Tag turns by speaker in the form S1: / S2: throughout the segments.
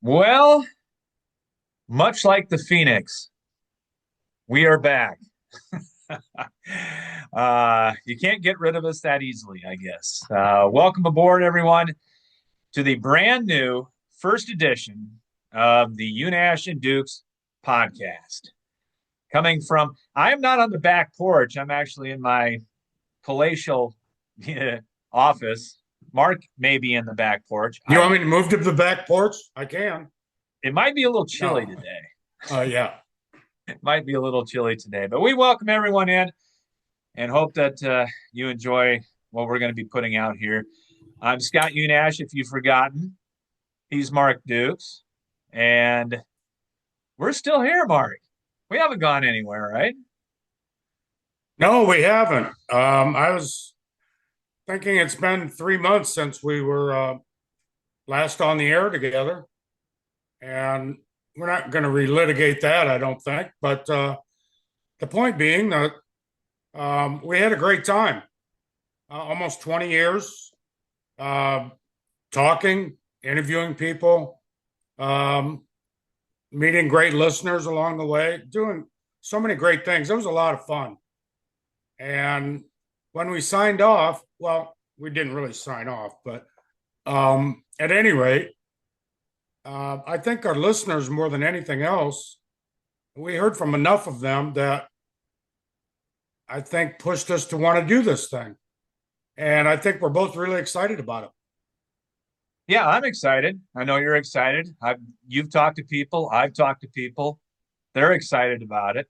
S1: Well, much like the Phoenix, we are back. You can't get rid of us that easily, I guess. Welcome aboard, everyone, to the brand new first edition of the Unash and Dukes podcast. Coming from, I am not on the back porch. I'm actually in my palatial office. Mark may be in the back porch.
S2: You
S1: I
S2: want
S1: don't.
S2: me to move to the back porch? I can.
S1: It might be a little chilly
S2: No.
S1: today.
S2: Yeah.
S1: It might be a little chilly today, but we welcome everyone in and hope that you enjoy what we're going to be putting out here. I'm Scott Unash, if you've forgotten. He's Mark Dukes, and we're still here, Mark. We haven't gone anywhere, right?
S2: No, we haven't. I was thinking it's been 3 months since we were last on the air together, and we're not going to relitigate that, I don't think. But the point being that we had a great time, almost 20 years, uh, talking, interviewing people, um, meeting great listeners along the way, doing so many great things. It was a lot of fun. And when we signed off, well, we didn't really sign off, but at any rate, I think our listeners, more than anything else, we heard from enough of them that I think pushed us to want to do this thing. And I think we're both really excited about it.
S1: Yeah, I'm excited. I know you're excited. You've talked to people. I've talked to people. They're excited about it,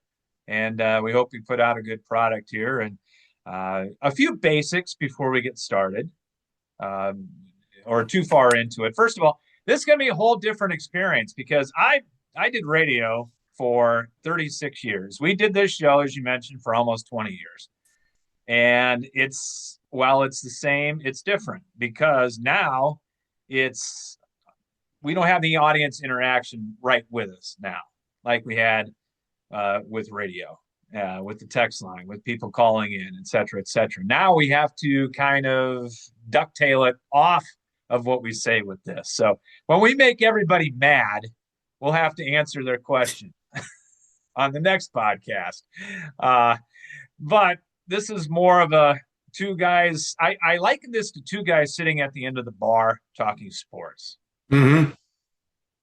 S1: and we hope we put out a good product here. And a few basics before we get started, um, or too far into it. First of all, this is going to be a whole different experience because I did radio for 36 years. We did this show, as you mentioned, for almost 20 years, and while it's the same, it's different because now it's we don't have the audience interaction right with us now, like we had with radio, with the text line, with people calling in, et cetera, et cetera. Now we have to kind of ducktail it off of what we say with this. So when we make everybody mad, we'll have to answer their question on the next podcast. Uh, but this is more of a two guys. I liken this to two guys sitting at the end of the bar talking sports.
S2: Mm-hmm.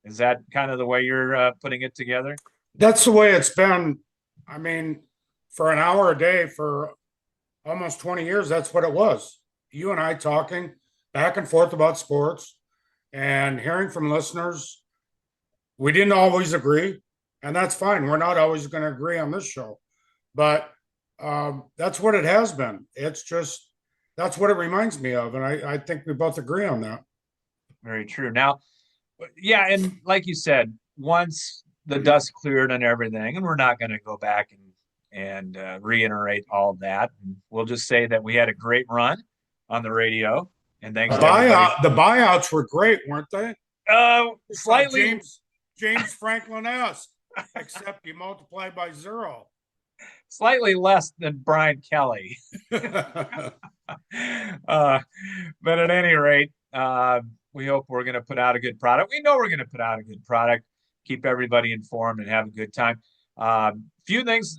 S1: Is that kind of the way you're putting it together?
S2: That's the way it's been. I mean, for an hour a day for almost 20 years, that's what it was. You and I talking back and forth about sports and hearing from listeners. We didn't always agree, and that's fine. We're not always going to agree on this show, but that's what it has been. It's just that's what it reminds me of, and I think we both agree on that.
S1: Very true. Now, yeah, and like you said, once the dust cleared and everything, and we're not going to go back and reiterate all of that. We'll just say that we had a great run on the radio, and thanks to everybody.
S2: The buyouts were great, weren't they? Just like
S1: Slightly,
S2: James Franklin-esque, except you multiply by zero.
S1: slightly less than Brian Kelly. But at any rate, we hope we're going to put out a good product. We know we're going to put out a good product, keep everybody informed, and have a good time. Few things.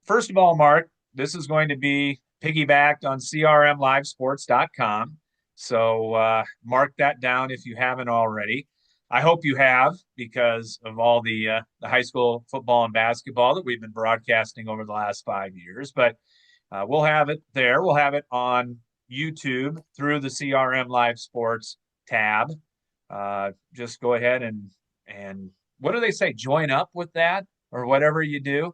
S1: First of all, Mark, this is going to be piggybacked on crmlivesports.com. So mark that down if you haven't already. I hope you have because of all the high school football and basketball that we've been broadcasting over the last 5 years. But we'll have it there. We'll have it on YouTube through the CRM Live Sports tab. Just go ahead and what do they say? Join up with that or whatever you do.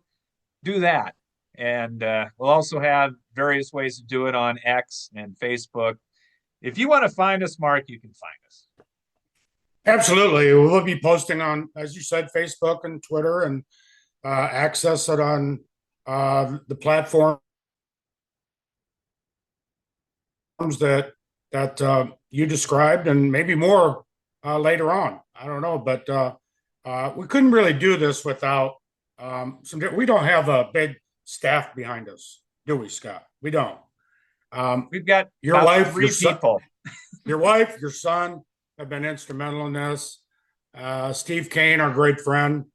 S1: Do that. And we'll also have various ways to do it on X and Facebook. If you want to find us, Mark, you can find us.
S2: Absolutely. We'll be posting on, as you said, Facebook and Twitter and access it on the platforms that you described and maybe more later on. I don't know, but we couldn't really do this without we don't have a big staff behind us, do we, Scott? We don't.
S1: We've got
S2: Your wife,
S1: three people.
S2: Your wife, your son have been instrumental in this. Steve Kane, our great friend,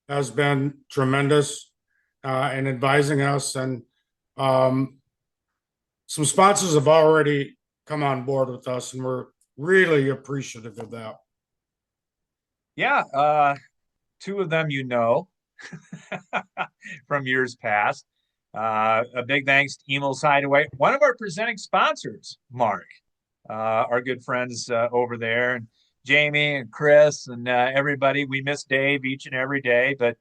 S2: has been tremendous in advising us, and um, some sponsors have already come on board with us, and we're really appreciative of that.
S1: Yeah, two of them from years past. A big thanks to Emil's Hideaway, one of our presenting sponsors, Mark, our good friends over there, and Jamie and Chris and everybody. We miss Dave each and every day, but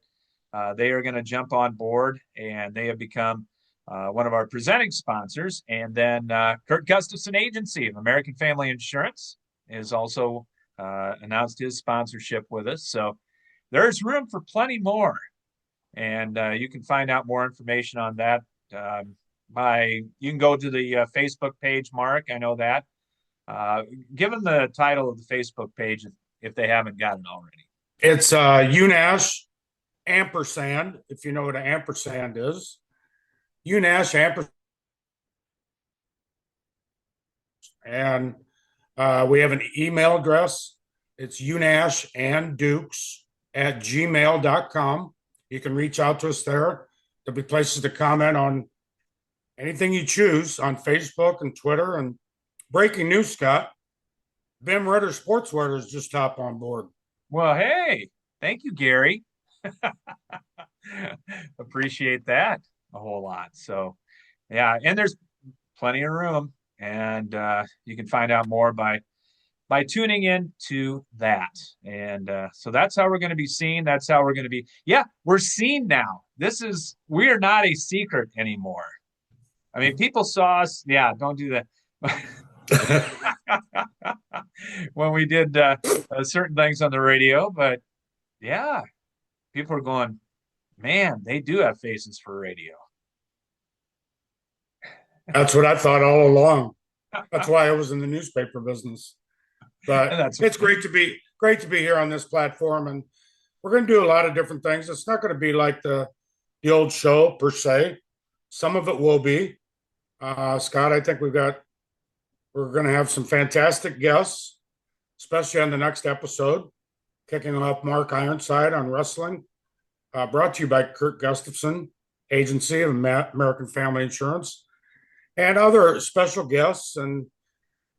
S1: they are going to jump on board and they have become one of our presenting sponsors. And then Kurt Gustafson Agency of American Family Insurance is also announced his sponsorship with us. So there's room for plenty more. And you can find out more information on that you can go to the Facebook page, Mark. I know that. Uh, Give them the title of the Facebook page if they haven't gotten already.
S2: It's Unash ampersand, if you know what an ampersand is. Unash ampersand. And we have an email address. It's unashanddukes@gmail.com. You can reach out to us there. There'll be places to comment on anything you choose on Facebook and Twitter. And breaking news, Scott, Bim Ritter Sportswear has just hopped on board.
S1: Well, hey, thank you, Gary. Appreciate that a whole lot. So, yeah, and there's plenty of room, and you can find out more by tuning in to that. And so that's how we're going to be seen. That's how we're going to be. Yeah, we're seen now. We are not a secret anymore. I mean, people saw us. Yeah, don't do that. When we did certain things on the radio, but yeah, people are going, man, they do have faces for radio.
S2: That's what I thought all along. That's why I was in the newspaper business.
S1: And
S2: But
S1: that's
S2: it's great to be here on this platform, and we're going to do a lot of different things. It's not going to be like the old show per se. Some of it will be. Scott, I think we're going to have some fantastic guests, especially on the next episode, kicking off Mark Ironside on wrestling, brought to you by Kurt Gustafson, Agency of American Family Insurance, and other special guests. And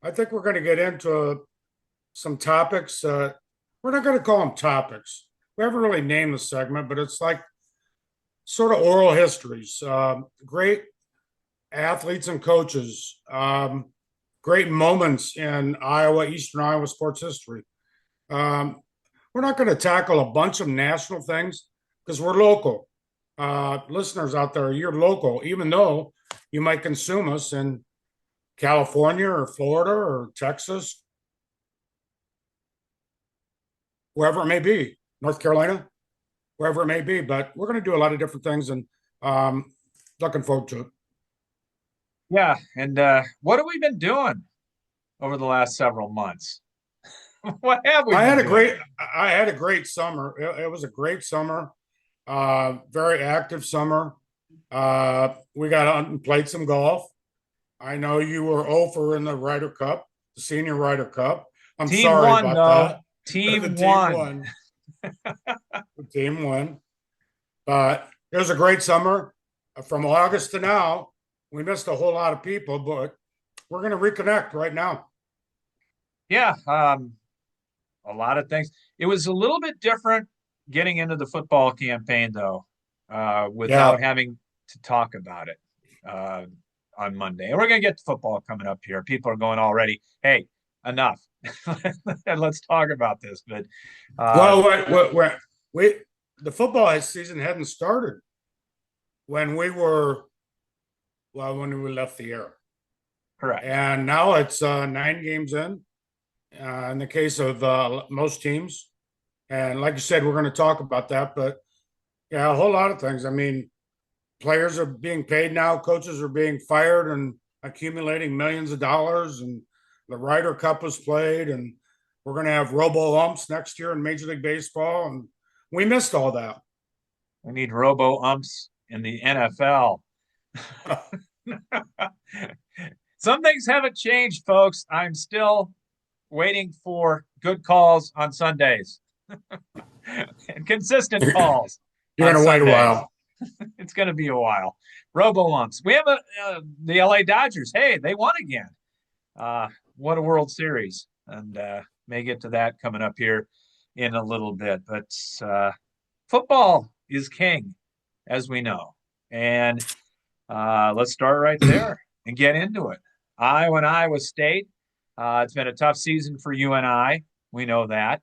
S2: I think we're going to get into some topics. We're not going to call them topics. We haven't really named the segment, but it's like sort of oral histories. Great athletes and coaches. Great moments in Eastern Iowa sports history. Um, we're not going to tackle a bunch of national things because we're local. Listeners out there, you're local, even though you might consume us in California or Florida or Texas, wherever it may be, North Carolina, wherever it may be. But we're going to do a lot of different things, and looking forward to it.
S1: Yeah. And what have we been doing over the last several months? What have we
S2: I
S1: been
S2: had a
S1: doing?
S2: great, I had a great summer. It was a great summer, very active summer. We got out and played some golf. I know you were over in the Ryder Cup, the Senior Ryder Cup. I'm
S1: Team
S2: sorry
S1: one,
S2: about
S1: though.
S2: that. The
S1: Team
S2: team
S1: one.
S2: won. The team won. But it was a great summer. From August to now, we missed a whole lot of people, but we're going to reconnect right now.
S1: Yeah. A lot of things. It was a little bit different getting into the football campaign, though, without
S2: Yeah.
S1: having to talk about it uh, on Monday. And we're going to get to football coming up here. People are going already, hey, enough. Let's talk about this. But uh,
S2: Well, we the football season hadn't started when when we left the air,
S1: correct.
S2: and now it's 9 games in. In the case of most teams, and like you said, we're going to talk about that. But yeah, a whole lot of things. I mean, players are being paid now, coaches are being fired and accumulating millions of dollars, and the Ryder Cup was played, and we're going to have robo umps next year in Major League Baseball, and we missed all that.
S1: We need robo umps in the NFL. Some things haven't changed, folks. I'm still waiting for good calls on Sundays. and consistent calls
S2: You're
S1: on
S2: going to wait a
S1: Sundays.
S2: while.
S1: It's going to be a while. Robo umps. We have the LA Dodgers. Hey, they won again. Uh, what a World Series, and may get to that coming up here in a little bit. But football is king, as we know, and let's start right there and get into it. Iowa and Iowa State. It's been a tough season for you and I. We know that.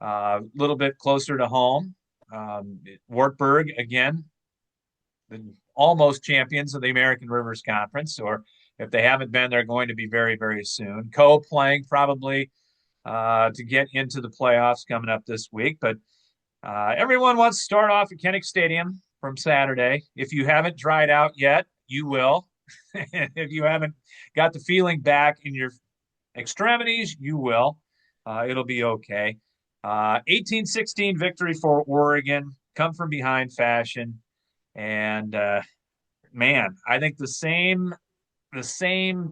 S1: A little bit closer to home. Wartburg again, the almost champions of the American Rivers Conference, or if they haven't been, they're going to be very, very soon. Co-playing probably to get into the playoffs coming up this week, but everyone wants to start off at Kinnick Stadium from Saturday. If you haven't dried out yet, you will. If you haven't got the feeling back in your extremities, you will. It'll be okay. 18-16 victory for Oregon, come from behind fashion. And man, I think the same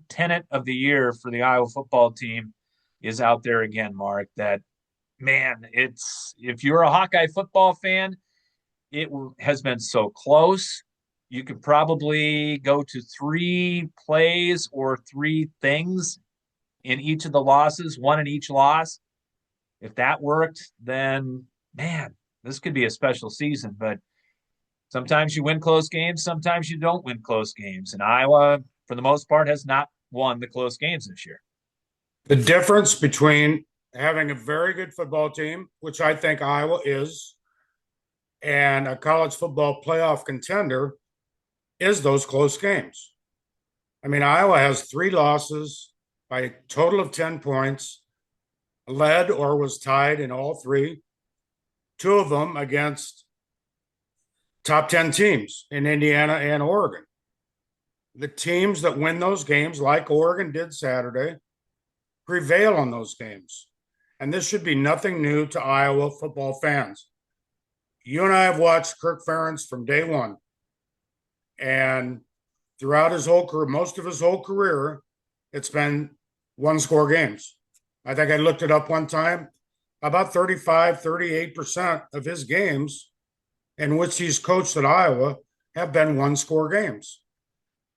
S1: tenet of the year for the Iowa football team is out there again, Mark. That man, it's if you're a Hawkeye football fan, it has been so close. You could probably go to three plays or three things in each of the losses, one in each loss. If that worked, then man, this could be a special season. But sometimes you win close games, sometimes you don't win close games. And Iowa, for the most part, has not won the close games this year.
S2: The difference between having a very good football team, which I think Iowa is, and a college football playoff contender is those close games. I mean, Iowa has 3 losses by a total of 10 points, led or was tied in all three, 2 of them against top 10 teams in Indiana and Oregon. The teams that win those games, like Oregon did Saturday, prevail on those games. And this should be nothing new to Iowa football fans. You and I have watched Kirk Ferentz from day one. And throughout his whole career, most of his whole career, it's been 1-score games. I think I looked it up one time. About 35, 38% of his games in which he's coached at Iowa have been 1-score games.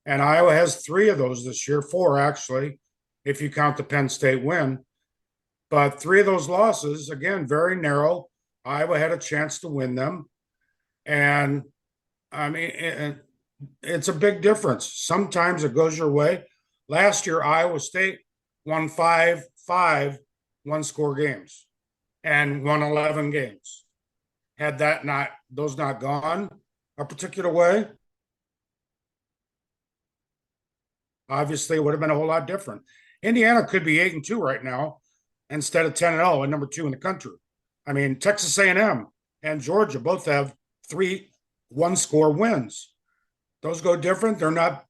S2: And Iowa has 3 of those this year, 4 actually, if you count the Penn State win. But 3 of those losses, again, very narrow. Iowa had a chance to win them. And I mean, it's a big difference. Sometimes it goes your way. Last year, Iowa State won 5 1-score games and won 11 games. Had those not gone a particular way, obviously it would have been a whole lot different. Indiana could be 8-2 right now instead of 10-0 and number 2 in the country. I mean, Texas A&M and Georgia both have 3 1-score wins. Those go different. They're not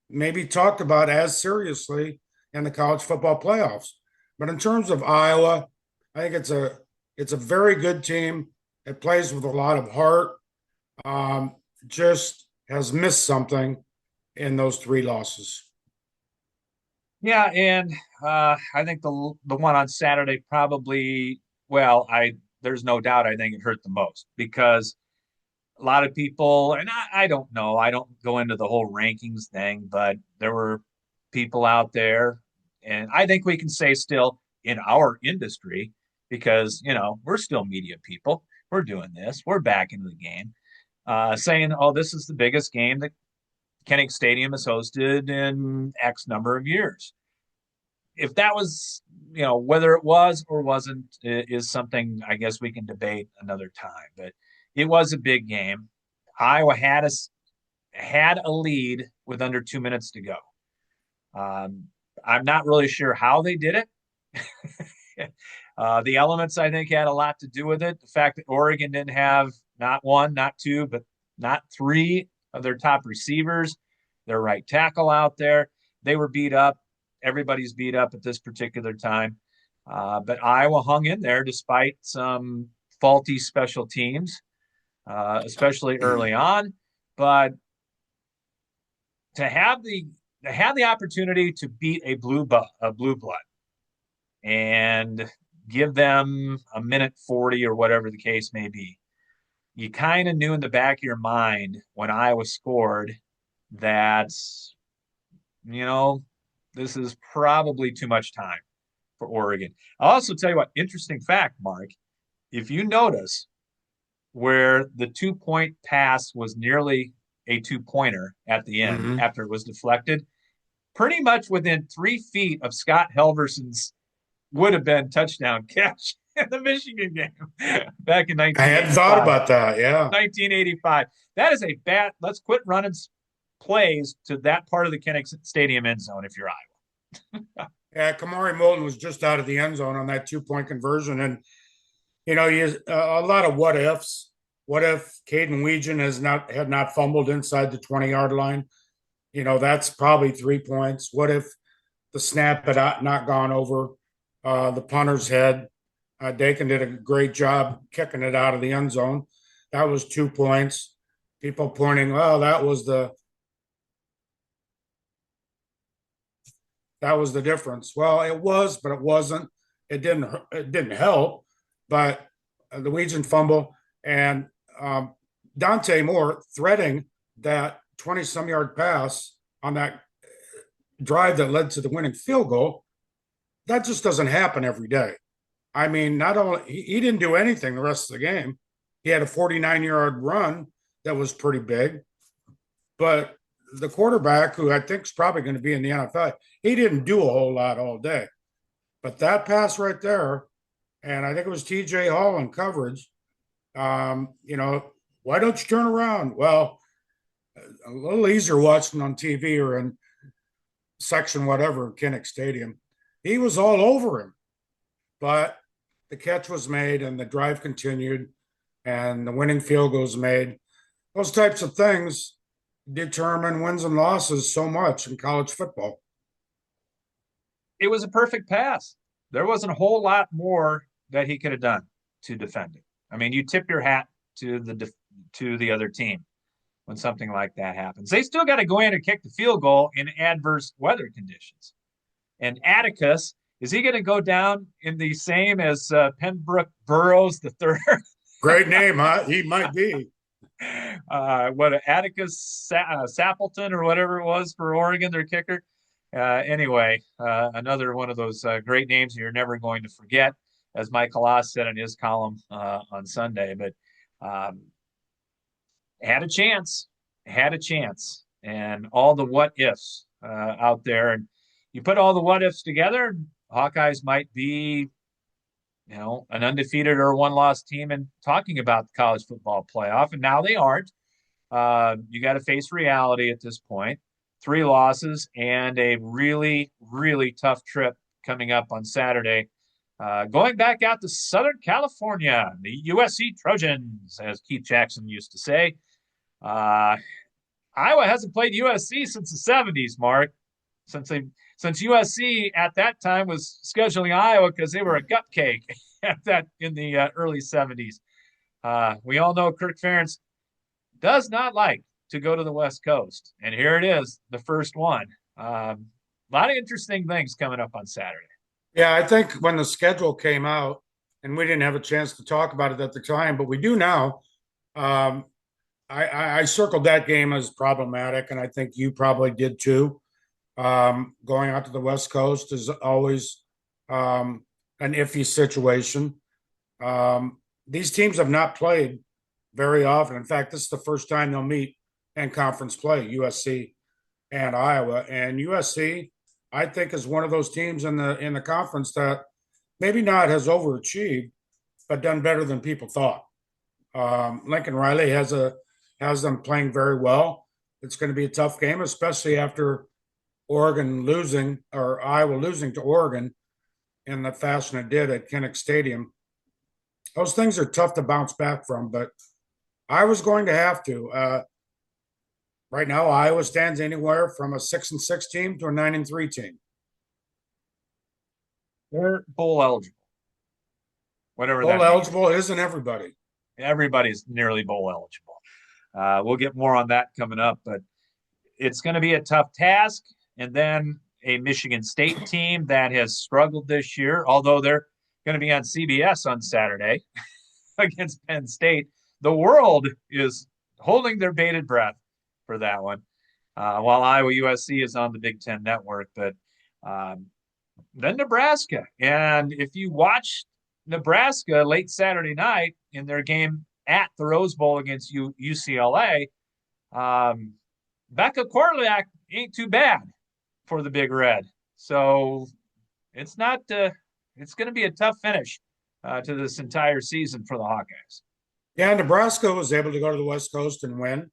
S2: maybe talked about as seriously in the college football playoffs. But in terms of Iowa, I think it's a very good team. It plays with a lot of heart. Just has missed something in those 3 losses.
S1: Yeah, and I think the one on Saturday probably, well, I there's no doubt I think it hurt the most because a lot of people, and I don't know, I don't go into the whole rankings thing, but there were people out there, and I think we can say still in our industry, because, we're still media people. We're doing this, we're back into the game, saying, oh, this is the biggest game that Kinnick Stadium has hosted in X number of years. If that was, whether it was or wasn't is something I guess we can debate another time. But it was a big game. Iowa had a lead with under 2 minutes to go. I'm not really sure how they did it. The elements, I think, had a lot to do with it. The fact that Oregon didn't have not one, not two, but not 3 of their top receivers, their right tackle out there. They were beat up. Everybody's beat up at this particular time. But Iowa hung in there despite some faulty special teams, especially early on. But to have the opportunity to beat a blue blood and give them a minute 40 or whatever the case may be. You kind of knew in the back of your mind when Iowa scored that, you know, this is probably too much time for Oregon. I'll also tell you what, interesting fact, Mark, if you notice where the 2 point pass was nearly a 2 pointer at the end
S2: Hmm.
S1: after it was deflected, pretty much within 3 feet of Scott Helverson's would have been touchdown catch in the Michigan game back in
S2: I hadn't thought
S1: 1985.
S2: about that. Yeah.
S1: 1985. That is a bad. Let's quit running plays to that part of the Kinnick Stadium end zone if you're Iowa.
S2: Yeah. Kamari Moulton was just out of the end zone on that 2 point conversion. And, a lot of what ifs. What if Caden Weegan had not fumbled inside the 20-yard line? That's probably 3 points. What if the snap had not gone over the punter's head? Dakin did a great job kicking it out of the end zone. That was 2 points. People pointing, well, that was the difference. Well, it was, but it wasn't. It didn't help. But the Legion fumble and Dante Moore threading that 20-some-yard pass on that drive that led to the winning field goal, that just doesn't happen every day. I mean, not only he didn't do anything the rest of the game. He had a 49-yard run that was pretty big, but the quarterback, who I think is probably going to be in the NFL, he didn't do a whole lot all day. But that pass right there, and I think it was TJ Hall in coverage. Why don't you turn around? Well, a little easier watching on TV or in section whatever in Kinnick Stadium. He was all over him, but the catch was made and the drive continued and the winning field goal was made. Those types of things determine wins and losses so much in college football.
S1: It was a perfect pass. There wasn't a whole lot more that he could have done to defend it. I mean, you tip your hat to the other team when something like that happens. They still got to go in and kick the field goal in adverse weather conditions. And Atticus, is he going to go down in the same as Pembroke Burrows the third?
S2: Great name, huh? He might be.
S1: What Atticus Sappleton or whatever it was for Oregon, their kicker. Anyway, another one of those great names you're never going to forget, as Mike Halas said in his column on Sunday. But had a chance, and all the what ifs out there, and you put all the what ifs together, Hawkeyes might be, an undefeated or one loss team and talking about the college football playoff. And now they aren't. You got to face reality at this point. 3 losses and a really, really tough trip coming up on Saturday. Going back out to Southern California, the USC Trojans, as Keith Jackson used to say. Iowa hasn't played USC since the 70s, Mark. Since USC at that time was scheduling Iowa because they were a cupcake at that in the early 70s. We all know Kirk Ferentz does not like to go to the West Coast, and here it is, the first one. A lot of interesting things coming up on Saturday.
S2: Yeah, I think when the schedule came out, and we didn't have a chance to talk about it at the time, but we do now. Um, I circled that game as problematic, and I think you probably did too. Going out to the West Coast is always an iffy situation. These teams have not played very often. In fact, this is the first time they'll meet in conference play, USC and Iowa. And USC, I think, is one of those teams in the conference that maybe not has overachieved, but done better than people thought. Lincoln Riley has them playing very well. It's going to be a tough game, especially after Oregon losing or Iowa losing to Oregon in the fashion it did at Kinnick Stadium. Those things are tough to bounce back from, but I was going to have to. Right now, Iowa stands anywhere from a 6-6 team to a 9-3 team.
S1: They're bowl eligible, whatever
S2: Bowl
S1: that means.
S2: eligible isn't everybody.
S1: Everybody's nearly bowl eligible. We'll get more on that coming up, but it's going to be a tough task. And then a Michigan State team that has struggled this year, although going to be on CBS on Saturday against Penn State. The world is holding their bated breath for that one, while Iowa USC is on the Big Ten Network. But um, then Nebraska. And if you watch Nebraska late Saturday night in their game at the Rose Bowl against UCLA, um, Becca Corliak ain't too bad for the Big Red. So it's not. It's going to be a tough finish to this entire season for the Hawkeyes.
S2: Yeah, Nebraska was able to go to the West Coast and win.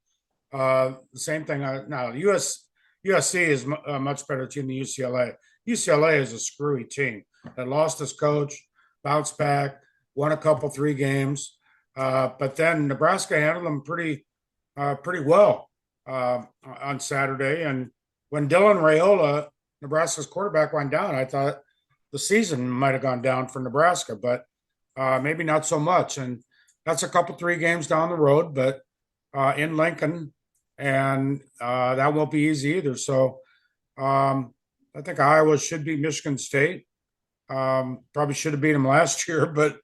S2: The same thing. Now, USC is a much better team than UCLA. UCLA is a screwy team that lost its coach, bounced back, won a couple, 3 games. But then Nebraska handled them pretty well on Saturday. And when Dylan Raiola, Nebraska's quarterback, went down, I thought the season might have gone down for Nebraska, but maybe not so much. And that's a couple, 3 games down the road, but in Lincoln, and that won't be easy either. So I think Iowa should beat Michigan State. Probably should have beat them last year, but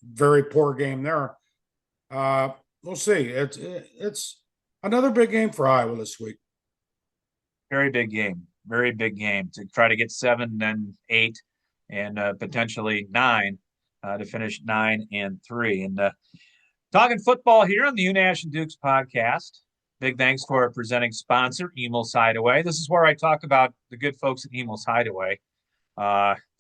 S2: very poor game there. We'll see. It's another big game for Iowa this week.
S1: Very big game. Very big game to try to get 7 and 8 and potentially 9 to finish 9-3. And talking football here on the Unash and Dukes podcast. Big thanks to our presenting sponsor, Emil's Hideaway. This is where I talk about the good folks at Emil's Hideaway.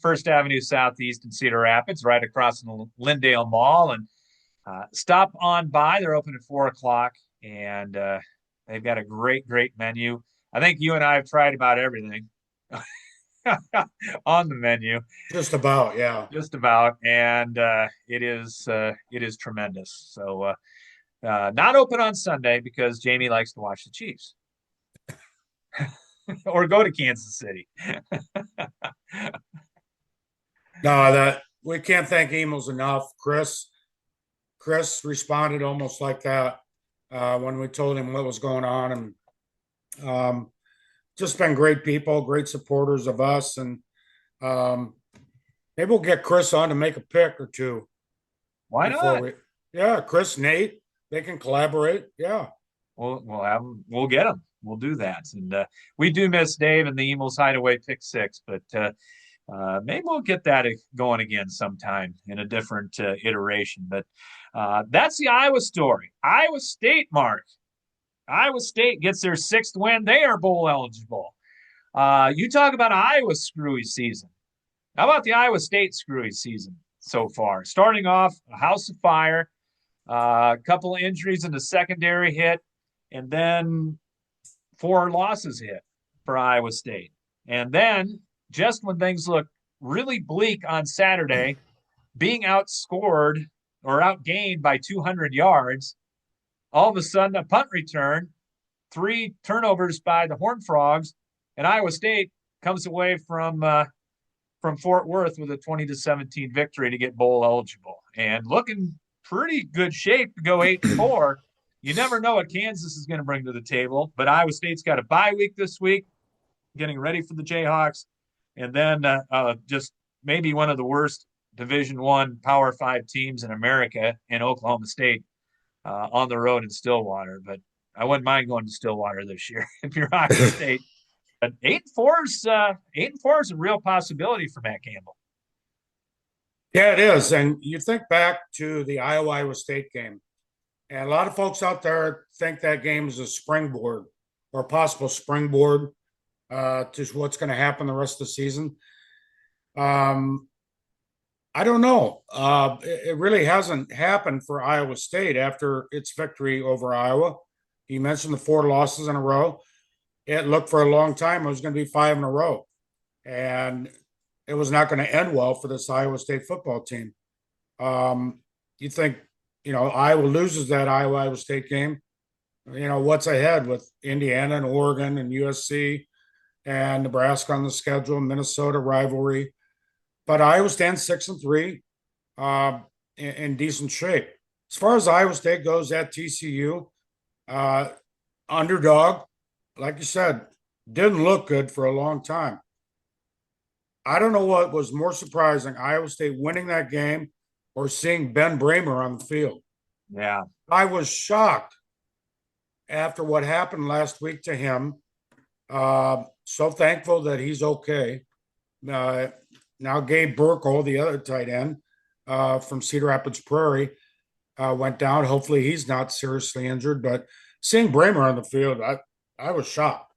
S1: First Avenue Southeast in Cedar Rapids, right across from the Lindale Mall. And stop on by. They're open at 4 o'clock, and they've got a great, great menu. I think you and I have tried about everything on the menu.
S2: Just about, yeah.
S1: Just about, and it is tremendous. So not open on Sunday because Jamie likes to watch the Chiefs or go to Kansas City.
S2: No, that we can't thank Emils enough. Chris responded almost like that when we told him what was going on, and just been great people, great supporters of us, and maybe we'll get Chris on to make a pick or two.
S1: Why not?
S2: Yeah, Chris, Nate, they can collaborate. Yeah,
S1: we'll get them. We'll do that, and we do miss Dave and the Emil's Hideaway pick 6, but maybe we'll get that going again sometime in a different iteration. But that's the Iowa story. Iowa State, Mark. Iowa State gets their 6th win. They are bowl eligible. You talk about Iowa's screwy season. How about the Iowa State screwy season so far? Starting off, a house of fire, a couple of injuries in the secondary hit, and then 4 losses hit for Iowa State. And then, just when things look really bleak on Saturday, being outscored or outgained by 200 yards, all of a sudden a punt return, 3 turnovers by the Horned Frogs, and Iowa State comes away from Fort Worth with a 20-17 victory to get bowl eligible and looking pretty good shape to go 8-4. You never know what Kansas is going to bring to the table, but Iowa State's got a bye week this week, getting ready for the Jayhawks, and then just maybe one of the worst Division I Power 5 teams in America in Oklahoma State on the road in Stillwater. But I wouldn't mind going to Stillwater this year if you're Iowa State. But 8-4 is a real possibility for Matt Campbell.
S2: Yeah, it is. And you think back to the Iowa State game, and a lot of folks out there think that game is a springboard or a possible springboard to what's going to happen the rest of the season. I don't know. It really hasn't happened for Iowa State after its victory over Iowa. You mentioned the 4 losses in a row. It looked for a long time it was going to be 5 in a row. And it was not going to end well for this Iowa State football team. You think, Iowa loses that Iowa State game. What's ahead with Indiana and Oregon and USC and Nebraska on the schedule, Minnesota rivalry. But Iowa stands 6-3 in decent shape. As far as Iowa State goes at TCU, underdog, like you said, didn't look good for a long time. I don't know what was more surprising, Iowa State winning that game or seeing Ben Bramer on the field.
S1: Yeah.
S2: I was shocked after what happened last week to him. So thankful that he's okay. Uh, Now, Gabe Burkle, the other tight end from Cedar Rapids Prairie, went down. Hopefully, he's not seriously injured. But seeing Bramer on the field, I was shocked.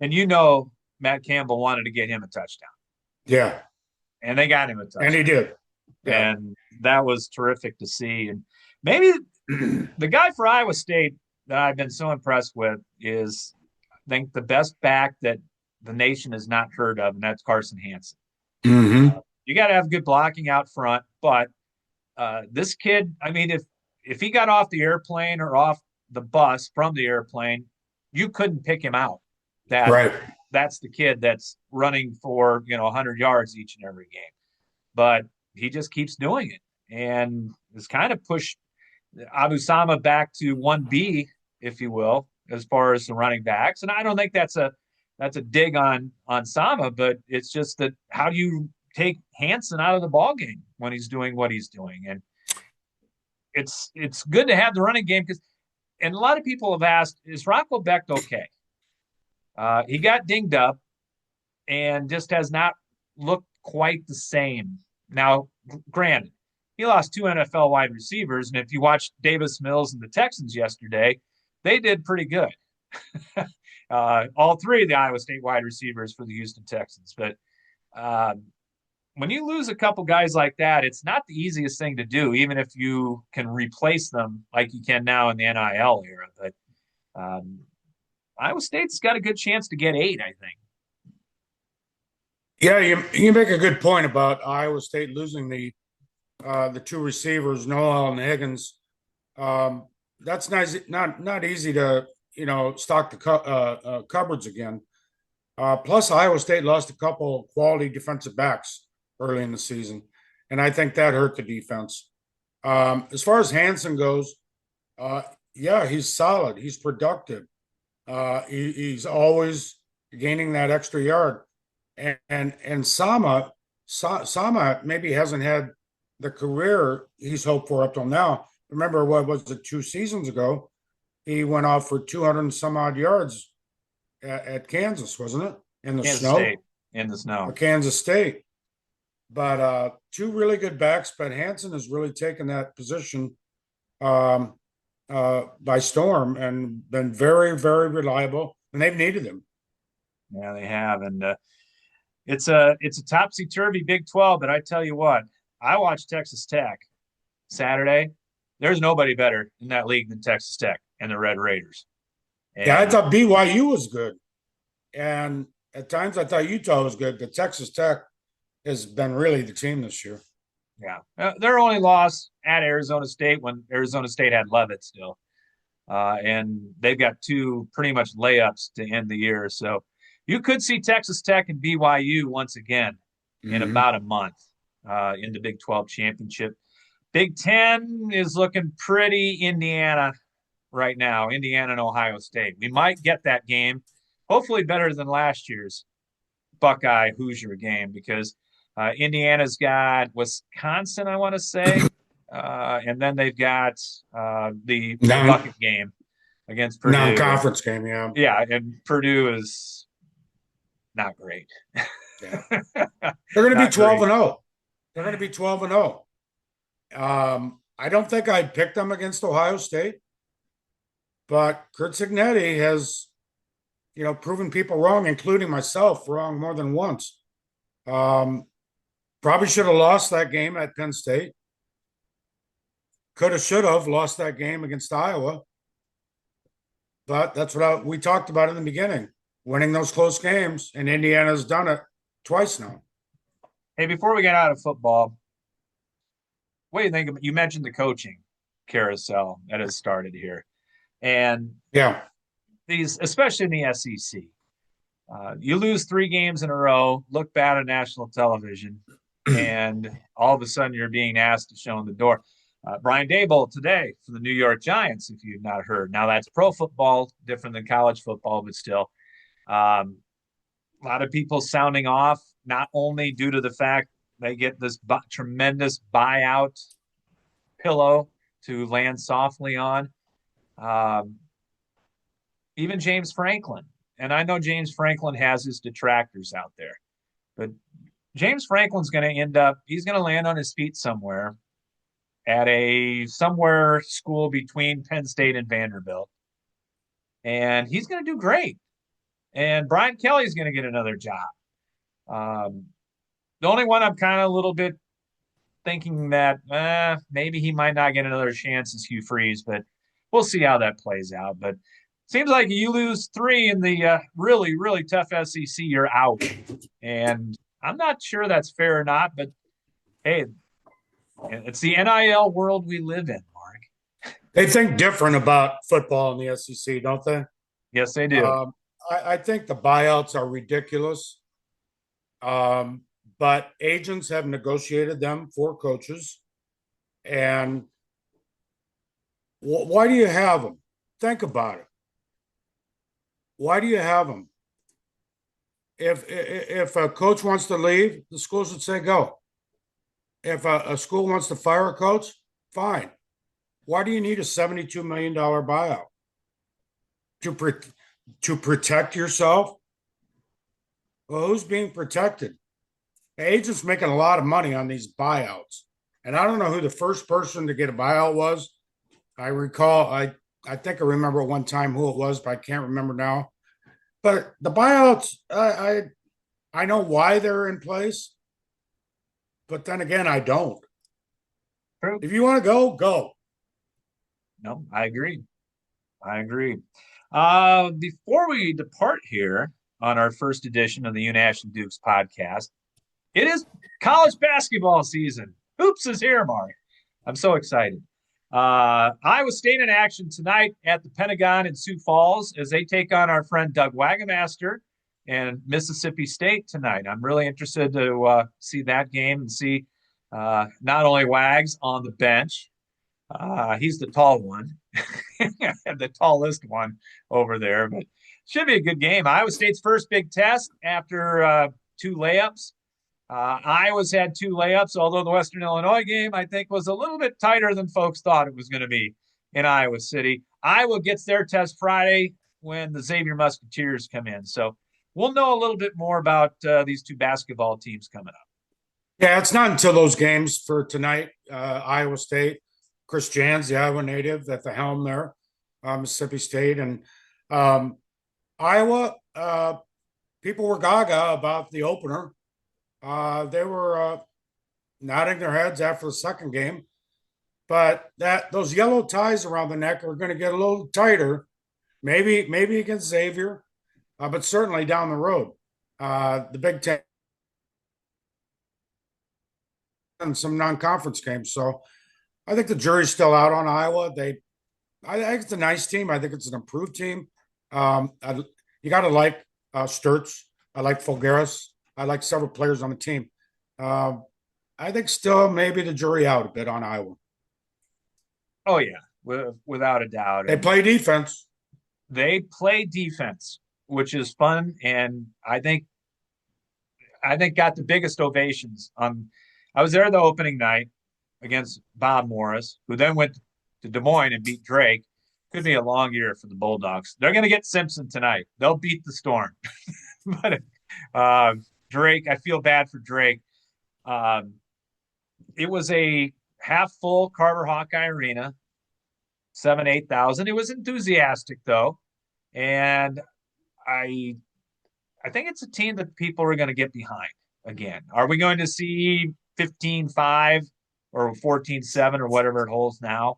S1: And Matt Campbell wanted to get him a touchdown,
S2: Yeah,
S1: and they got him a
S2: and he
S1: touchdown.
S2: did. Yeah.
S1: And that was terrific to see. And maybe the guy for Iowa State that I've been so impressed with is, I think, the best back that the nation has not heard of, and that's Carson Hansen.
S2: Mm-hmm.
S1: You got to have good blocking out front, but this kid, I mean, if he got off the airplane or off the bus from the airplane, you couldn't pick him out. That
S2: Right.
S1: that's the kid that's running for 100 yards each and every game, but he just keeps doing it and has kind of pushed Abu Sama back to 1B, if you will, as far as the running backs. And I don't think that's a dig on Sama, but it's just that how do you take Hansen out of the ball game when he's doing what he's doing? And it's good to have the running game because, and a lot of people have asked, is Rocco Becht okay? He got dinged up and just has not looked quite the same. Now, granted, he lost two NFL wide receivers, and if you watched Davis Mills and the Texans yesterday, they did pretty good. All three of the Iowa State wide receivers for the Houston Texans. But when you lose a couple guys like that, it's not the easiest thing to do, even if you can replace them like you can now in the NIL era. But Iowa State's got a good chance to get 8, I think.
S2: Yeah, you make a good point about Iowa State losing the two receivers, Noel and Higgins. That's nice, not easy to stock the cupboards again. Plus, Iowa State lost a couple quality defensive backs early in the season, and I think that hurt the defense. As far as Hansen goes, yeah, he's solid. He's productive. He's always gaining that extra yard. And Sama maybe hasn't had the career he's hoped for up till now. Remember, what was it, 2 seasons ago? He went off for 200 and some odd yards at Kansas, wasn't it? In the
S1: Kansas
S2: snow?
S1: State in the snow.
S2: Kansas State. But two really good backs, but Hansen has really taken that position by storm and been very, very reliable, and they've needed him.
S1: Yeah, they have. And it's a topsy turvy Big 12, but I tell you what, I watched Texas Tech Saturday. There's nobody better in that league than Texas Tech and the Red Raiders.
S2: Yeah, I
S1: And
S2: thought BYU was good, and at times I thought Utah was good, but Texas Tech has been really the team this year.
S1: yeah, their only loss at Arizona State when Arizona State had Levitt still. And they've got two pretty much layups to end the year. So you could see Texas Tech and BYU once again in
S2: Mm-hmm.
S1: about a month in the Big 12 championship. Big 10 is looking pretty Indiana right now, Indiana and Ohio State. We might get that game, hopefully better than last year's Buckeye Hoosier game because Indiana's got Wisconsin, I want to say, and then they've got the
S2: Non
S1: bucket game against
S2: non
S1: Purdue, and
S2: conference game, yeah,
S1: yeah, and Purdue is not great.
S2: yeah. They're going to be
S1: Not
S2: 12
S1: great.
S2: and 0. They're going to be 12 and 0. I don't think I'd pick them against Ohio State, but Kurt Signetti has, proven people wrong, including myself, wrong more than once. Um, Probably should have lost that game at Penn State. Could have, should have lost that game against Iowa. But that's what we talked about in the beginning, winning those close games, and Indiana's done it twice now.
S1: Hey, before we get out of football, what do you think? You mentioned the coaching carousel that has started here, and
S2: Yeah.
S1: these, especially in the SEC, you lose 3 games in a row, look bad on national television, and all of a sudden you're being asked to show in the door. Brian Daboll today for the New York Giants, if you've not heard. Now that's pro football, different than college football, but still. A lot of people sounding off not only due to the fact they get this tremendous buyout pillow to land softly on, um, even James Franklin. And I know James Franklin has his detractors out there, but James Franklin's going to end up, he's going to land on his feet somewhere at a somewhere school between Penn State and Vanderbilt. And he's going to do great. And Brian Kelly's going to get another job. Um, the only one I'm kind of a little bit thinking that maybe he might not get another chance is Hugh Freeze, but we'll see how that plays out. But seems like you lose three in the really, really tough SEC, you're out. And I'm not sure that's fair or not, but hey, it's the NIL world we live in, Mark.
S2: They think different about football in the SEC, don't they?
S1: Yes, they do.
S2: Um, I think the buyouts are ridiculous, but agents have negotiated them for coaches. And why do you have them? Think about it. Why do you have them? If a coach wants to leave, the school should say go. If a school wants to fire a coach, fine. Why do you need a $72 million buyout? To protect yourself? Well, who's being protected? The agent's making a lot of money on these buyouts. And I don't know who the first person to get a buyout was. I recall, I think I remember one time who it was, but I can't remember now. But the buyouts, I know why they're in place, but then again, I don't.
S1: True.
S2: If you want to go, go.
S1: No, I agree. I agree. Before we depart here on our first edition of the Unash and Dukes podcast, it is college basketball season. Hoops is here, Mark. I'm so excited. Iowa State in action tonight at the Pentagon in Sioux Falls as they take on our friend Doug Wagamaster and Mississippi State tonight. I'm really interested to see that game and see not only Wags on the bench, he's the tall one, the tallest one over there, but should be a good game. Iowa State's first big test after two layups. Iowa's had two layups, although the Western Illinois game, I think, was a little bit tighter than folks thought it was going to be in Iowa City. Iowa gets their test Friday when the Xavier Musketeers come in. So we'll know a little bit more about these two basketball teams coming up.
S2: Yeah, it's not until those games for tonight. Iowa State, Chris Jans, the Iowa native, at the helm there, Mississippi State, and Iowa. People were gaga about the opener. They were nodding their heads after the second game, but those yellow ties around the neck are going to get a little tighter. Maybe against Xavier, but certainly down the road. The Big Ten and some non-conference games. So I think the jury's still out on Iowa. I think it's a nice team. I think it's an improved team. You got to like Sturts. I like Fulgaris. I like several players on the team. I think still maybe the jury out a bit on Iowa.
S1: Oh yeah, without a doubt.
S2: They play defense.
S1: They play defense, which is fun, and I think got the biggest ovations on. I was there the opening night against Bob Morris, who then went to Des Moines and beat Drake. Could be a long year for the Bulldogs. They're going to get Simpson tonight. They'll beat the Storm. But Drake, I feel bad for Drake. It was a half full Carver Hawkeye Arena, 8,000. It was enthusiastic though, and I think it's a team that people are going to get behind again. Are we going to see 15-5 or 14-7 or whatever it holds now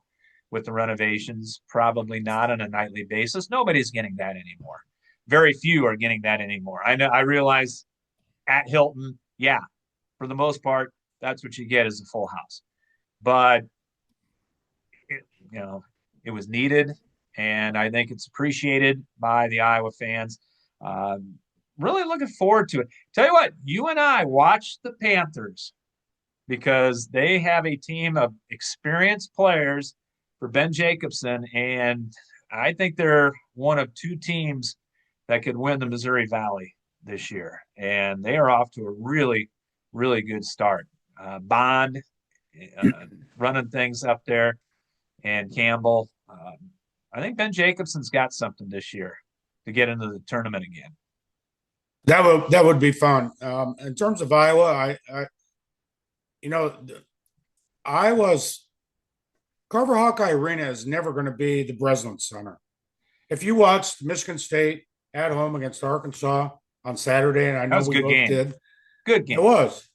S1: with the renovations? Probably not on a nightly basis. Nobody's getting that anymore. Very few are getting that anymore. I realize at Hilton, yeah, for the most part, that's what you get is a full house. But it was needed, and I think it's appreciated by the Iowa fans. Really looking forward to it. Tell you what, you and I watch the Panthers because they have a team of experienced players for Ben Jacobson, and I think they're one of two teams that could win the Missouri Valley this year, and they are off to a really, really good start. Bond uh, running things up there, and Campbell. I think Ben Jacobson's got something this year to get into the tournament again.
S2: That would be fun. In terms of Iowa, you know, Iowa's Carver Hawkeye Arena is never going to be the Breslin Center. If you watched Michigan State at home against Arkansas on Saturday, and I
S1: That
S2: know
S1: was a
S2: we
S1: good
S2: both
S1: game.
S2: did,
S1: Good
S2: it
S1: game.
S2: was.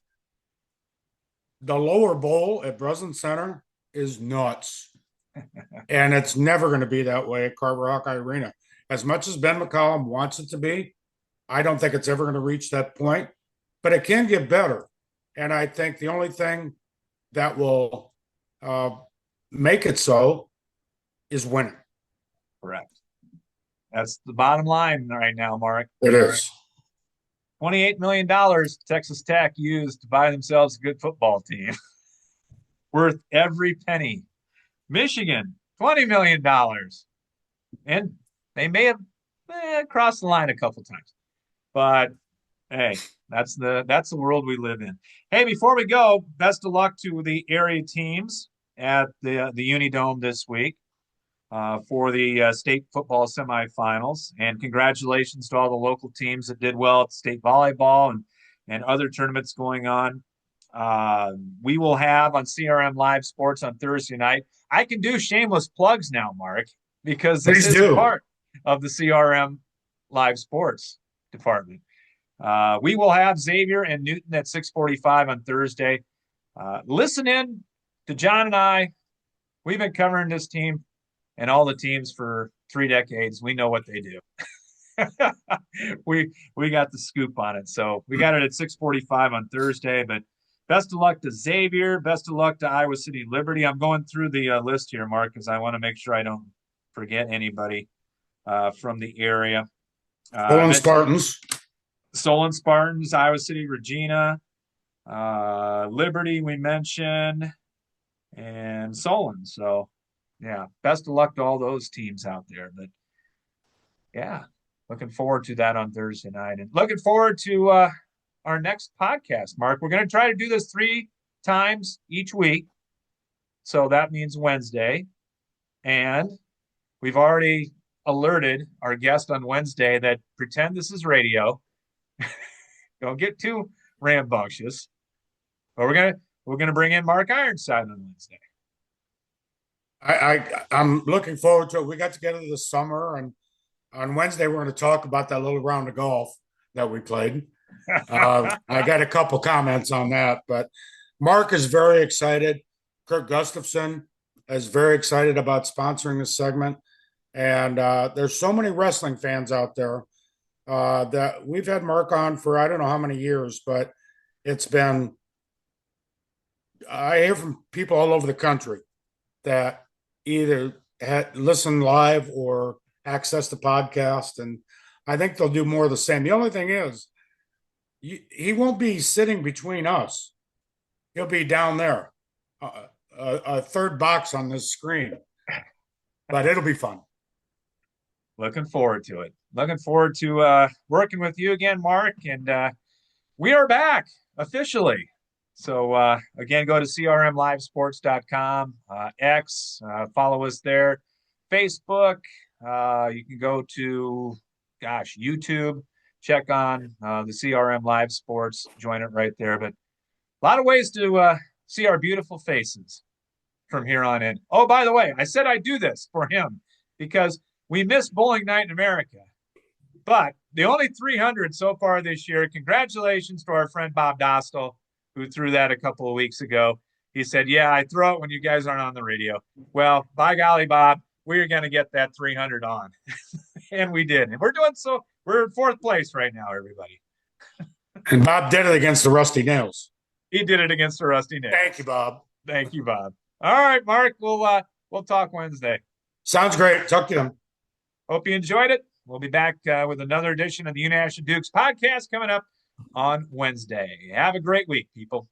S2: The lower bowl at Breslin Center is nuts. And it's never going to be that way at Carver Hawkeye Arena. As much as Ben McCollum wants it to be, I don't think it's ever going to reach that point, but it can get better. And I think the only thing that will make it so is winning.
S1: Correct. That's the bottom line right now, Mark.
S2: It is.
S1: $28 million Texas Tech used to buy themselves a good football team. Worth every penny. Michigan, $20 million. And they may have crossed the line a couple times. But hey, that's the world we live in. Hey, before we go, best of luck to the area teams at the Unidome this week for the state football semifinals, and congratulations to all the local teams that did well at state volleyball and other tournaments going on. We will have on CRM Live Sports on Thursday night. I can do shameless plugs now, Mark, because this is part of the CRM Live Sports department. We will have Xavier and Newton at 6:45 on Thursday. Listen in to John and I. We've been covering this team and all the teams for 3 decades. We know what they do. we got the scoop on it. So we got it at 6:45 on Thursday. But best of luck to Xavier. Best of luck to Iowa City Liberty. I'm going through the list here, Mark, because I want to make sure I don't forget anybody from the area. Solon Spartans, Iowa City Regina, Liberty we mentioned, and Solon. So, yeah, best of luck to all those teams out there. But, yeah, looking forward to that on Thursday night. And looking forward to our next podcast, Mark. We're going to try to do this 3 times each week. So that means Wednesday. And we've already alerted our guest on Wednesday that pretend this is radio. Don't get too rambunctious. But we're gonna bring in Mark Ironside on Wednesday.
S2: I'm looking forward to it. We got together this summer, and on Wednesday we're going to talk about that little round of golf that we played. I got a couple comments on that, but Mark is very excited. Kurt Gustafson is very excited about sponsoring this segment, and there's so many wrestling fans out there that we've had Mark on for I don't know how many years, but it's been. I hear from people all over the country that either listen live or access the podcast, and I think they'll do more of the same. The only thing is, he won't be sitting between us; he'll be down there, a third box on this screen. But it'll be fun.
S1: Looking forward to it. Looking forward to working with you again, Mark. And we are back officially. So, again, go to crmlivesports.com, X, follow us there, Facebook. You can go to, YouTube, check on the CRM Live Sports, join it right there. But a lot of ways to see our beautiful faces from here on in. Oh, by the way, I said I'd do this for him because we missed Bowling Night in America, but the only 300 so far this year. Congratulations to our friend Bob Dostal, who threw that a couple of weeks ago. He said, yeah, I throw it when you guys aren't on the radio. Well, by golly, Bob, we're going to get that 300 on. And we did. And we're doing so. We're in 4th place right now, everybody.
S2: And Bob did it against the Rusty Nails.
S1: He did it against the Rusty Nails.
S2: Thank you, Bob.
S1: Thank you, Bob. All right, Mark, we'll talk Wednesday.
S2: Sounds great. Talk to you.
S1: Hope you enjoyed it. We'll be back with another edition of the Unash and Dukes podcast coming up on Wednesday. Have a great week, people.